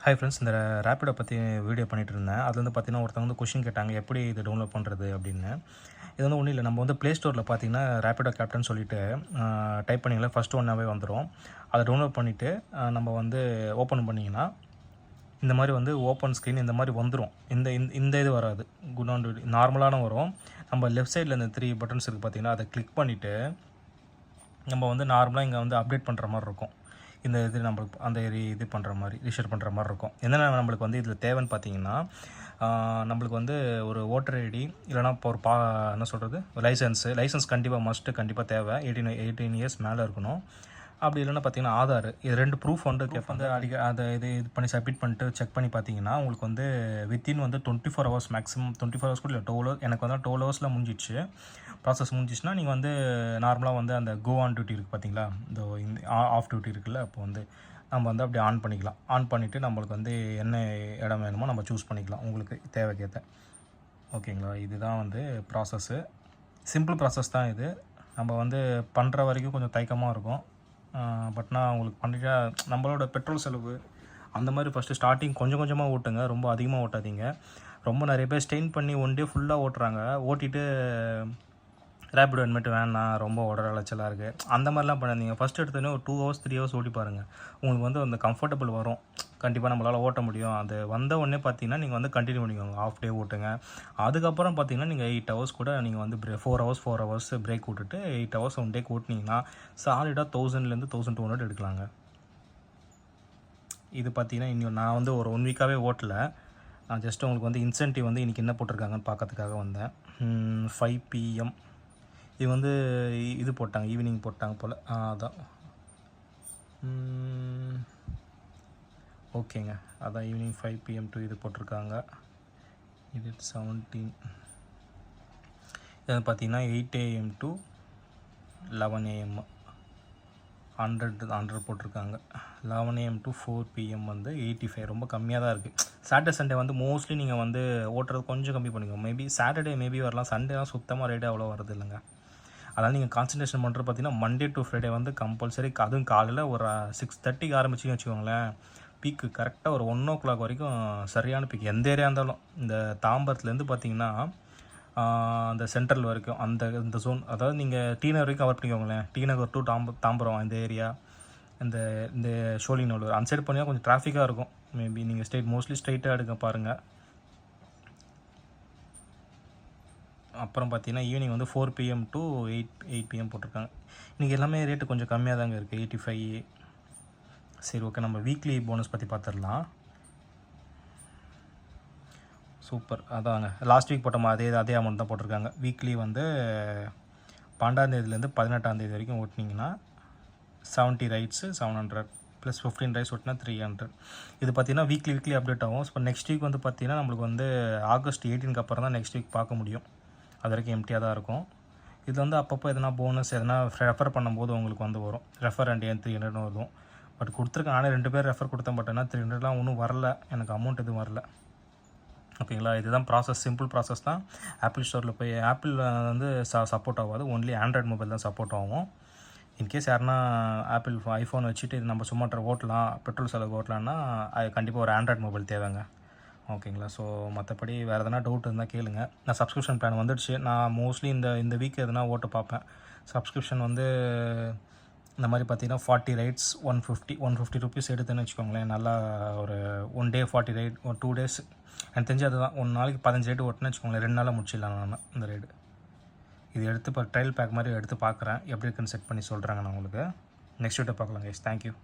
Hi friends, இந்த ரேப்பிடோ பற்றி video பண்ணிகிட்டு இருந்தேன். அது வந்து பார்த்தீங்கன்னா, ஒருத்தவங்க வந்து கொஷின் கேட்டாங்க, எப்படி இது டவுன்லோட் பண்ணுறது அப்படின்னு. இது வந்து ஒன்றும் இல்லை, நம்ம வந்து ப்ளே ஸ்டோரில் பார்த்தீங்கன்னா ரேப்பிடோ கேப்டன் சொல்லிட்டு டைப் பண்ணிங்களா ஃபஸ்ட்டு ஒன்றாவே வந்துடும். அதை டவுன்லோட் பண்ணிவிட்டு நம்ம வந்து ஓப்பன் பண்ணிங்கன்னா இந்த மாதிரி வந்து ஓப்பன் ஸ்க்ரீன் இந்த மாதிரி வந்துடும். இந்த இது வராது, குட் ஆன் நார்மலான வரும். நம்ம லெஃப்ட் சைடில் இந்த 3 பட்டன்ஸ் இருக்குது பார்த்தீங்கன்னா, அதை கிளிக் பண்ணிவிட்டு நம்ம வந்து நார்மலாக இங்கே வந்து அப்டேட் பண்ணுற மாதிரி இருக்கும். இந்த இது நம்மளுக்கு அந்த இது பண்ணுற மாதிரி ரீஷேர் பண்ணுற மாதிரி இருக்கும். என்னென்ன நம்மளுக்கு வந்து இதில் தேவைன்னு பார்த்தீங்கன்னா, நம்மளுக்கு வந்து ஒரு ஓட்டர் ஐடி இல்லைனா இப்போ ஒரு என்ன சொல்கிறது, லைசன்ஸ் கண்டிப்பாக தேவை. 18 இயர்ஸ் மேலே இருக்கணும். அப்படி இல்லைன்னா பார்த்தீங்கன்னா ஆதார், இது 2 ப்ரூஃப் வந்து கேட்பாங்க. அதை இது பண்ணி சப்மிட் பண்ணிட்டு செக் பண்ணி பார்த்தீங்கன்னா உங்களுக்கு வந்து வித்தின் வந்து 24 ஹவர்ஸ், மேக்ஸிமம் 24 ஹவர்ஸ் கூட இல்லை, 12 ஹவர்ஸ். எனக்கு வந்து 12 ஹவர்ஸில் முடிஞ்சிடுச்சு. ப்ராசஸ் முடிஞ்சிச்சுன்னா நீங்கள் வந்து நார்மலாக வந்து அந்த கோ ஆன் டியூட்டி இருக்குது பார்த்தீங்களா, இந்த ஆஃப் டியூட்டி இருக்குல்ல, அப்போ வந்து நம்ம வந்து அப்படியே ஆன் பண்ணிக்கலாம். ஆன் பண்ணிவிட்டு நம்மளுக்கு வந்து என்ன இடம் வேணுமோ நம்ம சூஸ் பண்ணிக்கலாம் உங்களுக்கு தேவைக்கேற்ற. ஓகேங்களா, இதுதான் வந்து ப்ராசஸ்ஸு. சிம்பிள் ப்ராசஸ் தான் இது. நம்ம வந்து பண்ணுற வரைக்கும் கொஞ்சம் தயக்கமாக இருக்கும். பட் நான் உங்களுக்கு பண்ணிட்டா நம்மளோட பெட்ரோல் செலவு அந்த மாதிரி ஃபஸ்ட்டு ஸ்டார்டிங் கொஞ்சம் கொஞ்சமாக ஓட்டுங்க, ரொம்ப அதிகமாக ஓட்டாதீங்க. ரொம்ப நிறைய பேர் ஸ்டெயின் பண்ணி ஒன் டே ஃபுல்லாக ஓட்டுறாங்க. ஓட்டிட்டு ரேப்பிடோ இனிமேட்டு வேணாம், ரொம்ப உடல் அலைச்சலாக இருக்குது, அந்த மாதிரிலாம் பண்ணாதீங்க. ஃபஸ்ட்டு எடுத்தோடனே ஒரு 2 ஹவர்ஸ் 3 ஹவர்ஸ் ஓட்டி பாருங்கள். உங்களுக்கு வந்து அந்த கம்ஃபர்டபுள் வரும், கண்டிப்பாக நம்மளால் ஓட்ட முடியும். அது வந்த உடனே பார்த்தீங்கன்னா நீங்கள் வந்து கண்டினியூ பண்ணிக்கோங்க, ஆஃப் டே ஓட்டுங்க. அதுக்கப்புறம் பார்த்தீங்கன்னா நீங்கள் 8 ஹவர்ஸ் கூட நீங்கள் வந்து 4 ஹவர்ஸ் பிரேக் விட்டுட்டு 8 ஹவர்ஸ் ஒன் டேக்கு ஓட்டினீங்கன்னா சாலிடாக 1000லேருந்து 1200 எடுக்கலாங்க. இது பார்த்தீங்கன்னா இன்னும் நான் வந்து ஒரு 1 வீக்காகவே ஓட்டலை. நான் ஜஸ்ட் உங்களுக்கு வந்து இன்சென்டிவ் வந்து இன்றைக்கி என்ன போட்டிருக்காங்கன்னு பார்க்கறதுக்காக வந்தேன். 5 PM இது வந்து இது போட்டாங்க, ஈவினிங் போட்டாங்க போல், அதான் ஓகேங்க. அதான் ஈவினிங் 5 PM டு இது போட்டிருக்காங்க. இது 17 இது பார்த்தீங்கன்னா 8 AM டு 11 AM 100 போட்டிருக்காங்க. 11 AM டு 4 PM வந்து 85, ரொம்ப கம்மியாக தான் இருக்குது. சாட்டர்டே சண்டே வந்து மோஸ்ட்லி நீங்கள் வந்து ஓட்டுறது கொஞ்சம் கம்மி பண்ணிக்கோங்க. மேபி சாட்டர்டே மேபி வரலாம், சண்டேலாம் சுத்தமாக ரேட்டே அவ்வளோ வரது இல்லைங்க. அதனால் நீங்கள் கான்சன்ட்ரேஷன் பண்ணுறது பார்த்தீங்கன்னா மண்டே டு ஃப்ரைடே வந்து கம்பல்சரி. அதுவும் காலையில் ஒரு 6:30க்கு ஆரம்பிச்சிங்கன்னு வச்சுக்கோங்களேன், பீக்கு கரெக்டாக ஒரு 1 o'clock வரைக்கும் சரியான பீக். எந்த ஏரியா இருந்தாலும் இந்த தாம்பரத்துலேருந்து பார்த்தீங்கன்னா அந்த சென்ட்ரல் வரைக்கும் இந்த ஜோன், அதாவது நீங்கள் டி நகர் வரைக்கும் கவர் பண்ணிக்கோங்களேன். டி நகர் டு தாம்பரம் இந்த ஏரியா, இந்த ஷோலிங்கநல்லூர் அந்த சைடு போனீங்கன்னா கொஞ்சம் டிராஃபிக்காக இருக்கும். மேபி நீங்கள் மோஸ்ட்லி ஸ்ட்ரைட்டாக எடுக்க பாருங்கள். அப்புறம் பார்த்தீங்கன்னா ஈவினிங் வந்து 4 PM டு 8 PM போட்டிருக்காங்க. இன்றைக்கி எல்லாமே ரேட்டு கொஞ்சம் கம்மியாக தாங்க இருக்குது, 85. சரி, ஓகே, நம்ம வீக்லி போனஸ் பற்றி பார்த்துடலாம். சூப்பர், அதாங்க லாஸ்ட் வீக் போட்டோமா அதே அமௌண்ட் தான் போட்டிருக்காங்க. வீக்லி வந்து 12 18 வரைக்கும் ஓட்டினீங்கன்னா 70 ரைட்ஸு 700 ப்ளஸ் 15 ரைட்ஸ் ஓட்டினா 300. இது பார்த்திங்கன்னா வீக்லி அப்டேட் ஆகும். இப்போ நெக்ஸ்ட் வீக் வந்து பார்த்திங்கன்னா நம்மளுக்கு வந்து ஆகஸ்ட் 18க்கு அப்புறம் தான் நெக்ஸ்ட் வீக் பார்க்க முடியும். அது வரைக்கும் எம்டியாக தான் இருக்கும். இது வந்து அப்பப்போ எதனா போனஸ் எதனா ரெஃபர் பண்ணும்போது உங்களுக்கு வந்து வரும். ரெஃபர் அண்ட் 300 வரும். பட் கொடுத்துருக்கேன், நானே 2 பேர் ரெஃபர் கொடுத்தேன். பட் ஆனால் 300லாம் ஒன்றும் வரல, எனக்கு அமௌண்ட் எதுவும் வரல. ஓகேங்களா, இதுதான் ப்ராசஸ், சிம்பிள் ப்ராசஸ் தான். ஆப்பிள் ஸ்டோரில் போய் ஆப்பிள் வந்து சப்போர்ட் ஆகாது, ஒன்லி ஆண்ட்ராய்டு மொபைல் தான் சப்போர்ட் ஆகும். இன்கேஸ் யாருன்னா ஆப்பிள் ஐஃபோன் வச்சுட்டு இது நம்ம சும்மா ஓட்டலாம், பெட்ரோல் செலவு ஓட்டலான்னா அது கண்டிப்பாக ஒரு ஆண்ட்ராய்டு மொபைல் தேவைங்க. ஓகேங்களா, ஸோ மற்றபடி வேறு எதனா டவுட் இருந்தால் கேளுங்க. நான் சப்ஸ்கிரிப்ஷன் பிளான் வந்துடுச்சு. நான் மோஸ்ட்லி இந்த வீக் எதனா ஓட்ட பார்ப்பேன். சப்ஸ்கிரிப்ஷன் வந்து இந்த மாதிரி பார்த்தீங்கன்னா 40 ரைட்ஸ் 150 ருபீஸ் எடுத்துன்னு வச்சுக்கோங்களேன். நல்லா ஒரு 1 டே 40 ரைட், ஒரு 2 டேஸ் எனக்கு தெரிஞ்சு அதுதான். 1 நாளைக்கு 15 ரைடு ஓட்டுன்னு வச்சுக்கோங்களேன், 2 நாளில் முடிச்சிடலாம் நான் இந்த ரைடு. இது எடுத்து இப்போ ட்ரையல் பேக் மாதிரி எடுத்து பார்க்குறேன், எப்படி இருக்குன்னு செட் பண்ணி சொல்கிறாங்க நான் உங்களுக்கு. நெக்ஸ்ட் வீட்டை பார்க்கலாம் கைஸ். தேங்க்யூ.